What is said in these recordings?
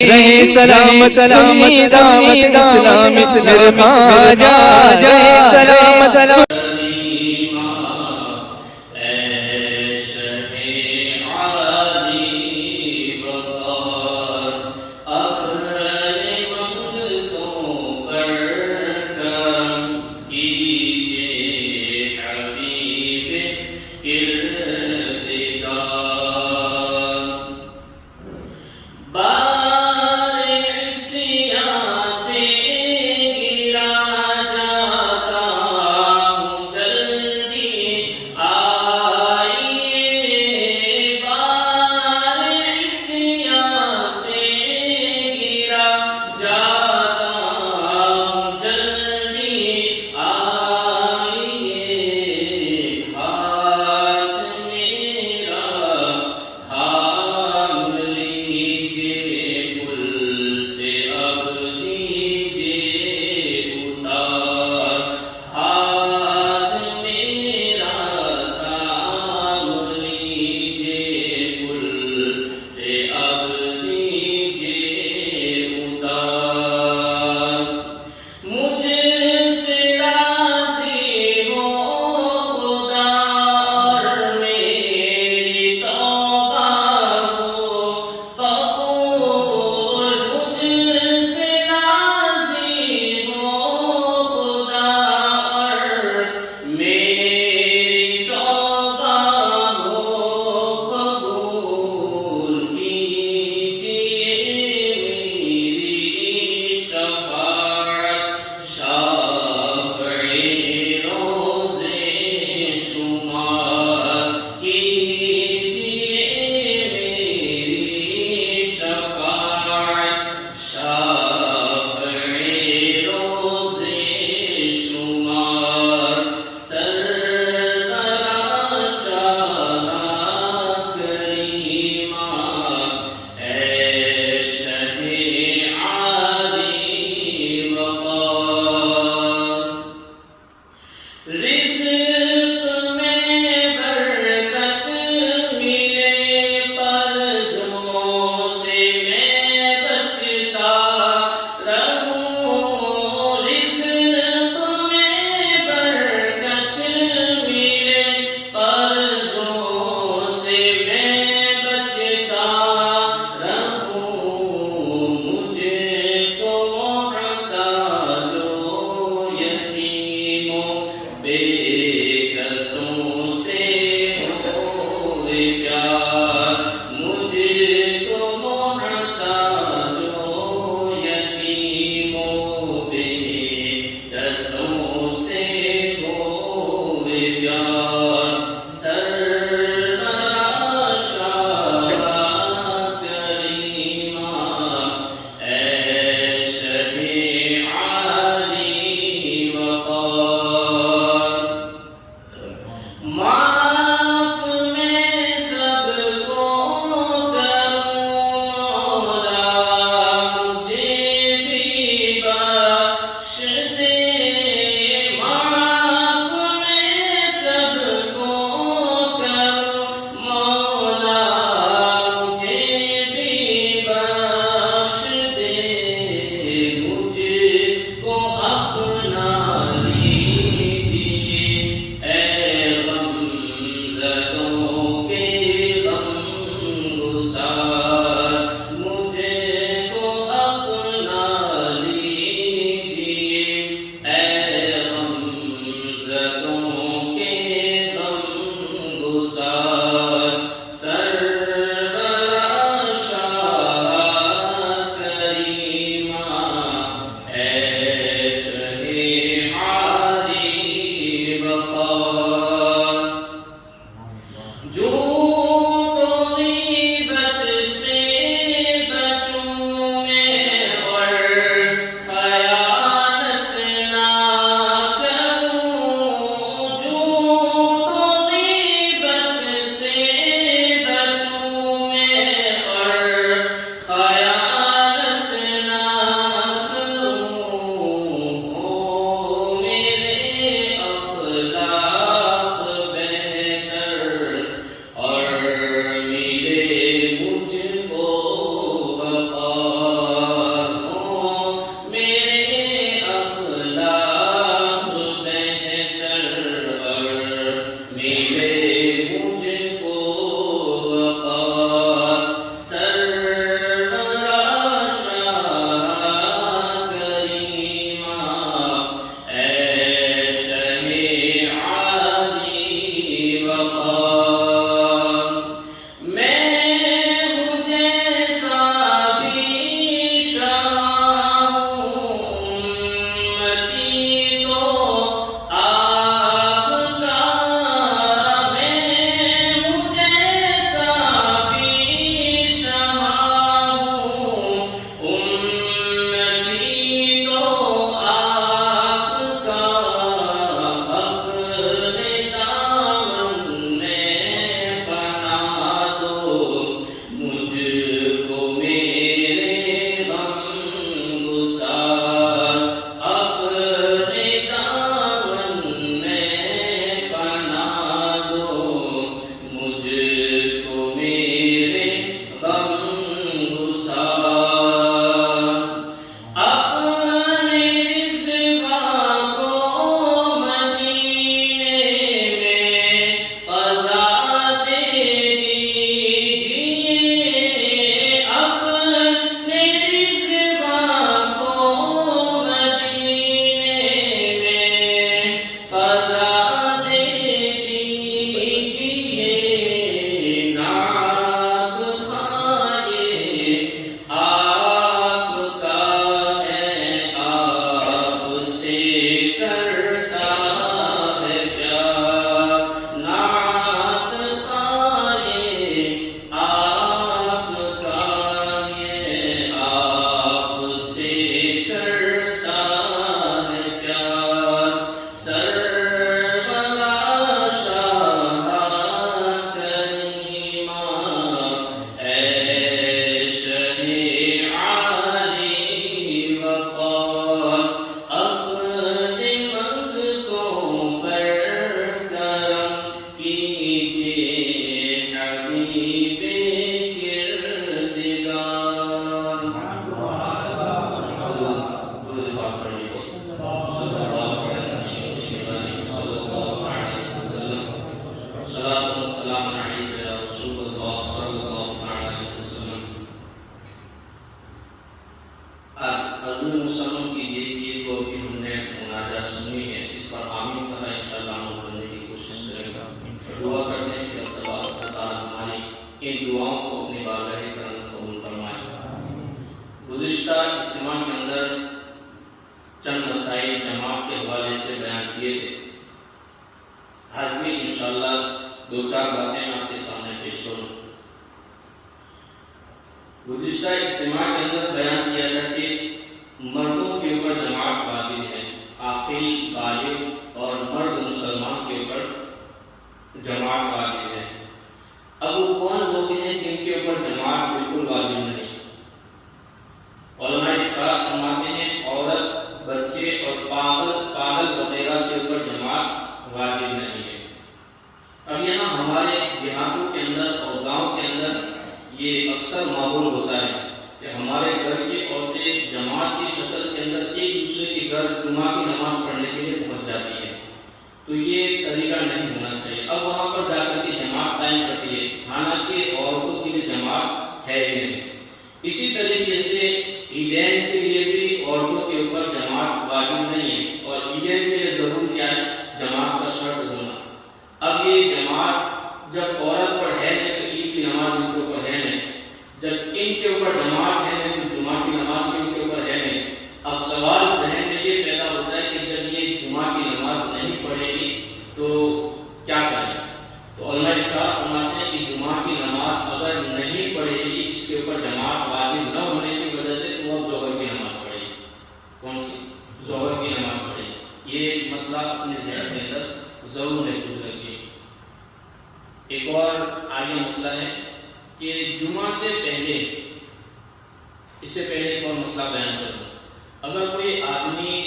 رہے سلامت سنی دعوت اسلام میرے خواجہ رہے سلامت عزم مسلم کیجیے کہ جو بھی ہم نے مناجات سنی ہے اس پر آمین کہا انشاءاللہ عمل کرنے کی کوشش کریں گا. دعا کرتے ہیں کہ اللہ تبارک و تعالیٰ ہماری ان دعاؤں کو اپنی بارگاہ کرم قبول فرمائے. گزشتہ اجتماع کے اندر چند مسائل جماعت کے حوالے سے بیان کیے تھے. آج بھی انشاءاللہ دو چار باتیں آپ کے سامنے پیش کروں. گزشتہ اجتماع کے اندر بیان کیا تھا کہ مردوں کے اوپر جماعت واجب ہے، عاقل بالغ اور مرد مسلمان کے اوپر جماعت واجب ہے. اب وہ کون لوگ ہیں جن کے اوپر جماعت بالکل واجب نہیں؟ علماء اشارہ فرماتے ہیں عورت، بچے اور پاگل وغیرہ کے اوپر جماعت واجب نہیں ہے. اب یہاں ہمارے دیہاتوں کے اندر اور گاؤں کے اندر یہ اکثر معمول ہوتا ہے کہ ہمارے گھر کی عورتیں جماعت کی شکل کے اندر ایک دوسرے کے گھر جمعہ کی نماز پڑھنے کے لیے پہنچ جاتی ہے. تو یہ طریقہ نہیں ہونا چاہیے. اب وہاں پر جا کر کے جماعت قائم کرتی ہے، حالانکہ عورتوں کے لیے جماعت ہے ہی نہیں. اسی طریقے سے عیدین کے لیے بھی عورتوں کے اوپر جماعت واجب نہیں ہے، اور عیدین کے لیے ضرور کیا ہے؟ جماعت کا شرط ہونا. اب یہ جماعت جب عورت پر ہے نہیں تو عید کی نماز ان کے اوپر ہے نہیں، جب ان کے اوپر جماعت ہے نہیں تو جمعہ کی نماز بھی ان کے اوپر ہے نہیں. اب سوال ذہن میں یہ پیدا ہوتا ہے کہ جب یہ جمعہ کی نماز نہیں پڑھے گی تو کیا کریں؟ تو علماء ارشاد فرماتے ہیں کہ جمعہ کی نماز اگر نہیں پڑھے گی، اس کے اوپر جماعت واجب نہ ہونے کی وجہ سے، تو وہ ظہر کی نماز پڑھے گی. کون سی؟ ظہر کی نماز پڑھے گی. یہ مسئلہ اپنے ذہن کے اندر ضرور محفوظ رکھیے. ایک اور آگے مسئلہ ہے کہ جمعہ سے پہلے، اس سے پہلے ایک اور مسئلہ بیان کر دوں. اگر کوئی آدمی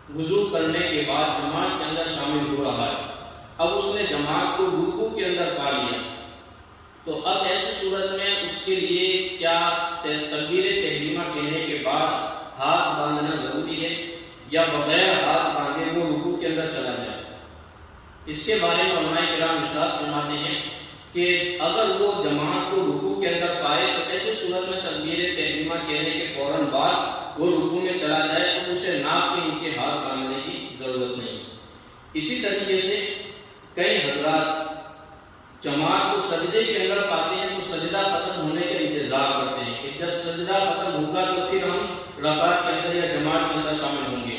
وضو کرنے کے بعد جماعت کے اندر شامل ہو رہا ہے، اب اس نے جماعت کو رکوع کے اندر پا لیا، تو اب ایسی صورت میں اس کے لیے کیا تکبیر تحریمہ کہنے کے بعد ہاتھ باندھنا ضروری ہے، یا بغیر ہاتھ باندھے وہ رکوع کے اندر چلا جائے؟ اس کے بارے میں علماء کرام ارشاد فرماتے ہیں کہ اگر وہ جماعت کو رکوع کے اندر پائے تو ایسی صورت میں تکبیر تحریمہ کہنے کے فوراً بعد وہ رکوع میں چلا جائے تو اسے ناف کے نیچے ہاتھ باندھنے کی ضرورت نہیں. اسی طریقے سے کئی حضرات جماعت کو سجدے کے اندر پاتے ہیں تو سجدہ ختم ہونے کا انتظار کرتے ہیں کہ جب سجدہ ختم ہوگا تو پھر ہم رکعت کے اندر یا جماعت کے اندر شامل ہوں گے،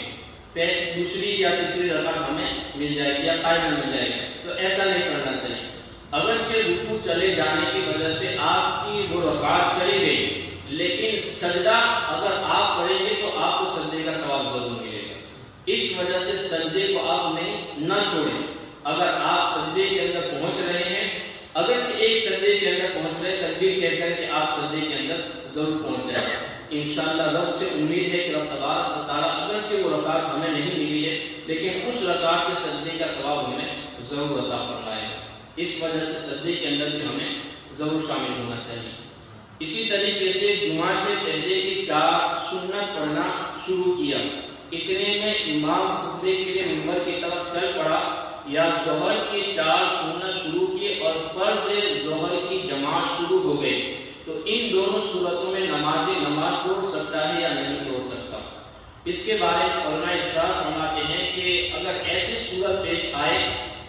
دوسری یا تیسری رکعت ہمیں مل جائے گی یا قائمہ مل جائے گی. تو ایسا نہیں کرنا چاہیے. اگرچہ رکوع چلے جانے کی وجہ سے آپ کی وہ رکعت چلی گئی، لیکن سجدہ اگر آپ کریں گے تو آپ کو سجدے کا ثواب ضرور ملے گا. اس وجہ سے سجدے کو آپ نہ چھوڑیں. اگر آپ سجدے کے اندر پہنچ رہے ہیں، اگرچہ ایک سجدے کے اندر پہنچ رہے، تکبیر کہہ کر کہ آپ سجدے کے اندر ضرور پہنچ جائیں. انشاءاللہ رب سے امید ہے کہ رب تبارک و تعالیٰ اگرچہ وہ رکعت ہمیں نہیں ملی ہے، لیکن اس رکعت کے سجدے کا ثواب ہمیں ضرور عطا فرمائے گا. اس وجہ سے سجدے کے اندر بھی ہمیں ضرور شامل ہونا چاہیے. اسی طریقے سے جمعہ سے پہلے کی 4 سنت پڑھنا شروع کیا، اتنے میں امام خطبے کے لیے منبر کی طرف چل پڑا، یا ظہر کی 4 سنت شروع کی اور فرض ظہر کی جماعت شروع ہو گئی، تو ان دونوں صورتوں میں نماز توڑ سکتا ہے یا نہیں توڑ سکتا؟ اس کے بارے میں علماء ارشاد فرماتے ہیں کہ اگر ایسی صورت پیش آئے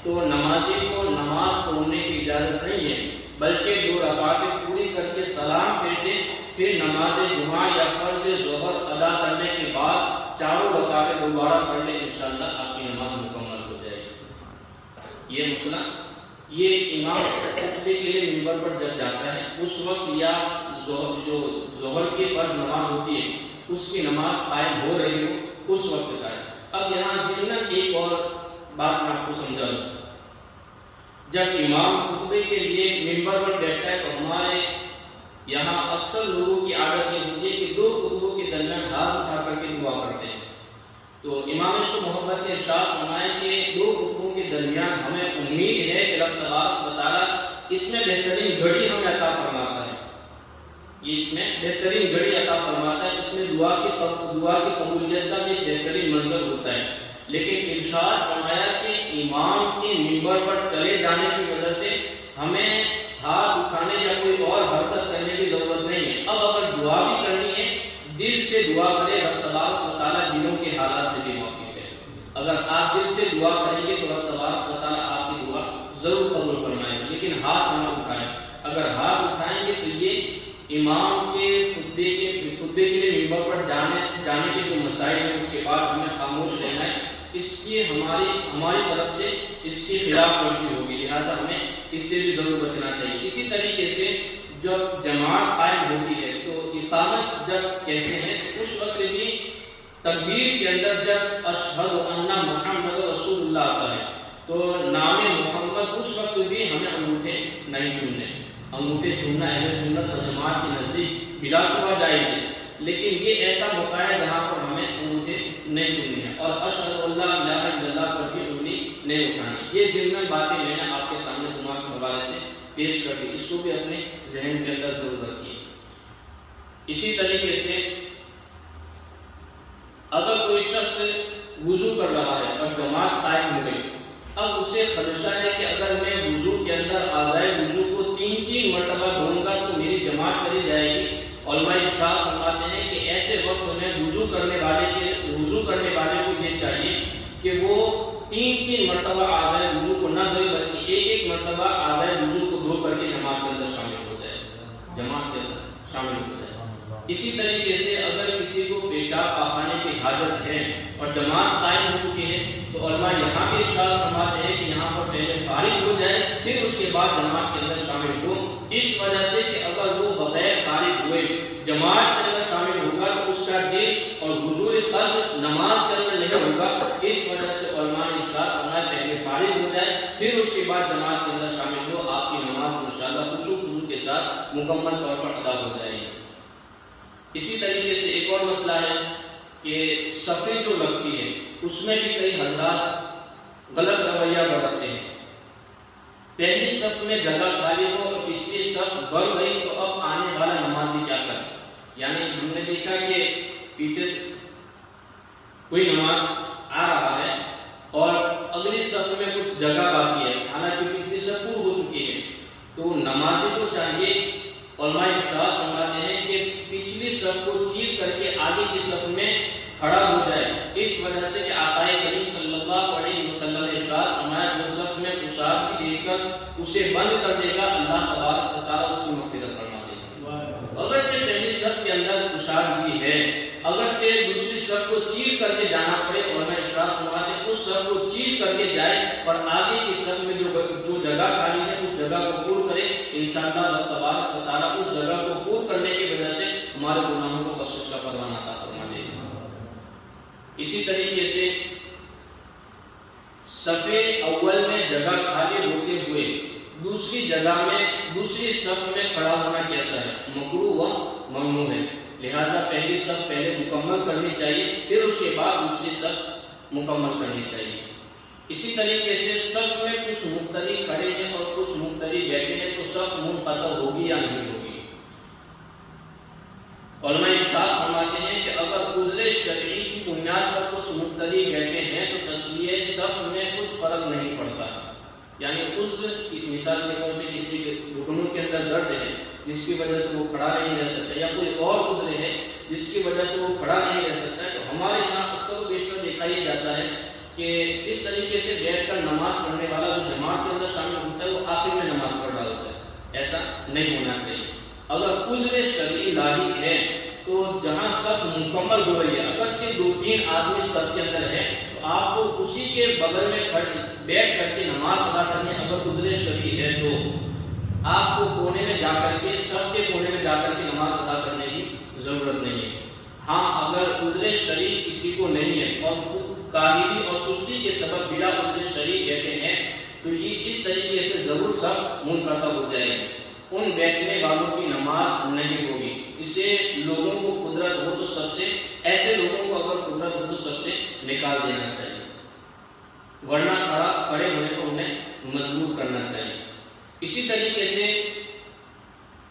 تو نمازی کو نماز توڑنے کی اجازت نہیں ہے، بلکہ 2 رکعتیں پوری کر کے سلام پھیر دے، پھر نماز جمعہ یا فرض ظہر ادا کرنے کے بعد 4 رکعتیں دوبارہ پڑھ لے، انشاءاللہ آپ کی نماز مکمل ہو جائے گی. یہ مسئلہ، یہ امام خطبے کے لیے منبر پر جب جاتا ہے اس وقت، یا جو ظہر کی فرض نماز ہوتی ہے اس کی نماز قائم ہو رہی ہو اس وقت کا ہے. اب یہاں ضمن ایک اور بات میں آپ کو سمجھا دوں. جب امام خطبے کے لیے منبر پر بیٹھتا ہے تو ہمارے یہاں اکثر لوگوں کی عادت یہ ہوتی ہے کہ 2 خطبوں کے درمیان ہاتھ اٹھا کر کے دعا کرتے ہیں. تو امام اس کو محبت کے ارشاد فرمائے کہ 2 خطبوں کے درمیان ہمیں امید ہے کہ رب تبارک و تعالیٰ اس میں بہترین گھڑی ہمیں عطا فرماتا ہے، یہ اس میں بہترین گھڑی عطا فرماتا ہے، اس میں دعا کی قبولیت کا بھی بہترین منظر ہوتا ہے. لیکن ارشاد فرمایا کہ امام کے منبر پر چلے جانے کی وجہ سے ہمیں ہاتھ اٹھانے یا کوئی اور حرکت کرنے کی ضرورت نہیں ہے. اب اگر دعا بھی کرنی ہے، دل سے دعا کریں رب تبارک و تعالیٰ دلوں کے حالات سے بھی واقف ہے. اگر آپ دل سے دعا کریں گے تو رب تبارک و تعالیٰ آپ کی دعا ضرور قبول فرمائیں گے. لیکن ہاتھ نہ اٹھائیں. اگر ہاتھ اٹھائیں گے تو یہ امام کے خطبے کے لیے ممبر پر جانے کے جو مسائل ہیں اس کے بعد ہمیں خاموش رہنا ہے. اس کی ہماری طرف سے اس کی خلاف ورزی ہوگی، لہٰذا ہمیں اس سے بھی ضرور بچنا چاہیے. اسی طریقے سے جب جماعت قائم ہوتی ہے تو اقامت جب کہتے ہیں اس وقت بھی تکبیر کے اندر جب اشہد ان محمد رسول اللہ آتا ہے تو نام محمد اس وقت بھی ہمیں انگوٹھے نہیں چومنے. انگوٹھے چومنا اہل سنت و جماعت کے نزدیک بلا شبہ جائز ہے، لیکن یہ ایسا موقع ہے جہاں پر ہمیں انگوٹھے نہیں چومنے ہیں اور اشہد اللہ الہ الا اللہ پر بھی انگلی نہیں اٹھانی. یہ ضمن باتیں میں نے آپ کے سامنے جمعہ کے حوالے سے پیش کر دی، اس کو بھی اپنے ذہن کے اندر ضرور رکھیے. اسی طریقے سے اگر کوئی شخص وضو کر رہا ہے اور جماعت قائم ہو گئی، اب اسے خدشہ ہے کہ اگر میں وضو کے اندر اعضائے وضو کو 3 مرتبہ دھوؤں گا تو میری جماعت چلی جائے گی. علماء ارشاد فرماتے ہیں کہ ایسے وقت میں وضو کرنے والے کو یہ چاہیے کہ وہ 3 مرتبہ اعضائے وضو کو نہ دھوئے بلکہ ایک مرتبہ اعضائے وضو کو دھو کر کے جماعت کے اندر شامل ہو جائے. اسی طریقے سے اگر کسی کو پیشاب پاخانے کی حاجت ہے اور جماعت قائم ہو چکی ہے تو علماء یہاں بھی ارشاد فرماتے ہیں کہ یہاں پر پہلے فارغ ہو جائے پھر اس کے بعد جماعت کے اندر شامل ہو. اس وجہ سے کہ اگر وہ بغیر فارغ ہوئے جماعت کے اندر شامل ہوگا تو اس کا دل اور حضور قلب نماز کے اندر نہیں ہوگا. اس وجہ سے علماء نے ارشاد فرمایا پہلے فارغ ہو جائے پھر اس کے بعد جماعت کے اندر شامل ہو. آپ کی نماز انشاءاللہ خشوع و خضوع کے ساتھ مکمل طور پر ادا ہو جائے گی. اسی طریقے سے ایک اور مسئلہ ہے کہ صفیں جو لگتی ہے اس میں بھی کئی حضرات غلط رویہ برتتے ہیں. پہلی صف میں جگہ خالی ہو اور پچھلی صف بھر گئی تو اب آنے والا نمازی کیا کرے. یعنی ہم نے دیکھا کہ پیچھے سے کوئی نماز آ رہا ہے اور اگلی صف میں کچھ جگہ باقی ہے حالانکہ پچھلی صف پور ہو چکی ہے، تو نمازی کو چاہیے، علماء ارشاد فرماتے ہیں کہ پچھلی صف کو چیر کر کے آگے کی صف میں کھڑا ہو جائے. اس وجہ سے کہ آقا کریم صلی اللہ علیہ وسلم نے ارشاد فرمایا جو صف میں کشادگی دیکھ کر اسے بند کر دے گا اللہ تبارک و تعالیٰ اس کی مغفرت فرما دے گا. اگرچہ پہلی صف کے اندر کشادگی ہے، اگرچہ دوسری صف کو چیر کر کے جانا پڑے، علماء ارشاد فرماتے ہیں اس صف کو چیر کر کے جائے اور آگے کی صف میں جو جگہ خالی ہے اس جگہ کو پور کرے. انشاءاللہ اللہ تبارک و تعالیٰ اس جگہ کو پور کرنے کی وجہ سے ہمارے گناہوں کو بخشش کا پروانہ عطا فرما دے گا. اسی طریقے سے صف اول میں جگہ خالی ہوتے ہوئے دوسری صف میں کھڑا ہونا کیسا ہے؟ مکروہ و ممنوع ہے. لہذا پہلی صف پہلے مکمل کرنی چاہیے پھر اس کے بعد دوسری صف مکمل کرنی چاہیے. اسی طریقے سے صف میں کچھ مقتدی کھڑے ہیں اور کچھ مقتدی بیٹھے ہیں تو صف منقطع ہوگی یا نہیں ہوگی؟ علماء ارشاد فرماتے ہیں کہ اگر عذر شرعی کی بنیاد پر کچھ مقتدی بیٹھے ہیں تو تسویہ صف میں کچھ فرق نہیں پڑتا. یعنی عذر کی مثال کے طور پہ کسی کے گھٹنوں کے اندر درد ہے جس کی وجہ سے وہ کھڑا نہیں رہ سکتا، یا کوئی اور عذر ہے جس کی وجہ سے وہ کھڑا نہیں رہ سکتا ہے، تو ہمارے یہاں اکثر و بیشتر دیکھا یہ جاتا ہے کہ اس طریقے سے بیٹھ کر نماز پڑھنے والا جو جماعت کے اندر شامل ہوتا ہے وہ آخر میں نماز پڑھ رہا ہوتا ہے. ایسا نہیں ہونا چاہیے. اگر عذر شرعی لاحق ہے تو جہاں صف مکمل ہو رہی ہے، اگرچہ 2-3 آدمی صف کے اندر ہے تو آپ کو اسی کے بغل میں بیٹھ کر کے نماز ادا کرنے. اگر عذر شرعی ہے تو آپ کو کونے میں جا کر کے صف کے کونے میں جا کر کے نماز ادا کرنے کی ضرورت نہیں ہے. ہاں اگر عذر شرعی کسی کو نہیں ہے اور کاہلی اور سستی کے سبب بلا عذر شرعی بیٹھے ہیں تو یہ اس طریقے سے ضرور صف منقطع ہو جائے گی. ان بیٹھنے والوں کی نماز نہیں ہوگی. اسے لوگوں کو قدرت ہو تو صف سے، ایسے لوگوں کو اگر قدرت ہو تو صف سے نکال دینا چاہیے، ورنہ کھڑے ہونے کو انہیں مجبور کرنا چاہیے. اسی طریقے سے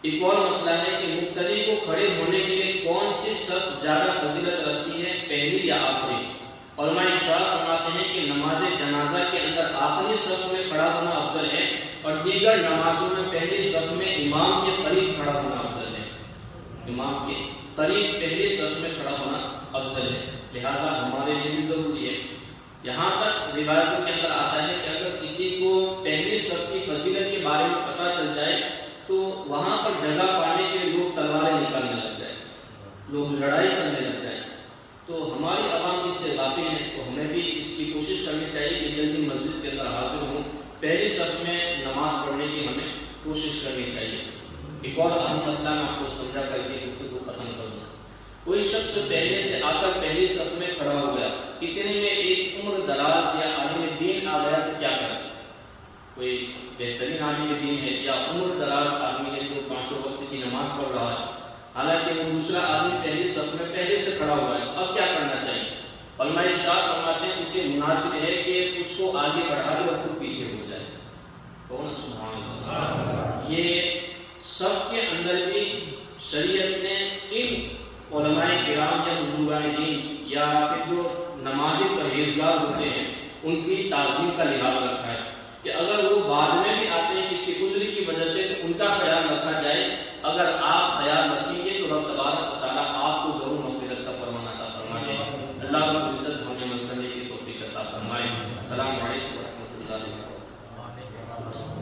ایک اور مسئلہ ہے کہ مقتدی کو کھڑے ہونے کے لیے کون سی صف زیادہ فضیلت رکھتی ہے، پہلی یا آخری؟ علماء ارشاد فرماتے ہیں کہ نماز جنازہ کے اندر آخری صف میں کھڑا ہونا افضل ہے اور دیگر نمازوں میں پہلی صف میں امام کے قریب کھڑا ہونا افضل ہے. امام کے قریب پہلی صف میں کھڑا ہونا افضل ہے، لہٰذا ہمارے لیے بھی ضروری ہے۔ یہاں تک روایتوں کے اندر آتا ہے کہ اگر کسی کو پہلی صف کی فضیلت کے بارے میں پتہ چل جائے تو وہاں پر جگہ پانے کے لیے لوگ تلواریں نکالنے لگ جائیں، لوگ لڑائی کرنے لگ جائیں۔ تو ہماری عوام اس سے غافل ہے، تو ہمیں بھی اس کی کوشش کرنی چاہیے کہ جلدی مسجد کے اندر حاضر ہوں، پہلی صف میں نماز پڑھنے کی ہمیں کوشش کرنی چاہیے۔ ایک اور اہم مسئلہ میں آپ کو سمجھا کر کے گفتگو ختم کر دوں۔ کوئی شخص پہلے سے آ کر پہلی صف میں کھڑا ہو گیا، اتنے میں ایک عمر دراز یا عالم دین آ گیا تو کیا کرے؟ کوئی بہترین عالم دین ہے یا عمر دراز آدمی ہے جو پانچوں وقت کی نماز پڑھ رہا ہے، حالانکہ وہ دوسرا آدمی پہلی صف میں پہلے سے کھڑا ہوا ہے، اب کیا کرنا چاہیے؟ علماء ارشاد فرماتے ہیں اسے مناسب ہے کہ اس کو آگے بڑھا دے اور خود پیچھے ہو جائے۔ کون سبحان اللہ! یہ صف کے اندر بھی شریعت نے ان علماء کرام یا بزرگان دین یا پھر جو نمازی پرہیزگار ہوتے ہیں ان کی تعظیم کا لحاظ رکھا ہے کہ اگر وہ بعد میں بھی آتے ہیں کسی عذر کی وجہ سے تو ان کا خیال رکھا جائے۔ اگر آپ خیال رکھیں گے تو رب تبارک و تعالیٰ آپ کو ضرور مغفرت کا فرمان عطا فرمائے۔ اللہ رب العزت ہمیں عمل کرنے کی توفیق عطا فرمائے۔ السلام علیکم ورحمۃ اللہ وبرکاتہ۔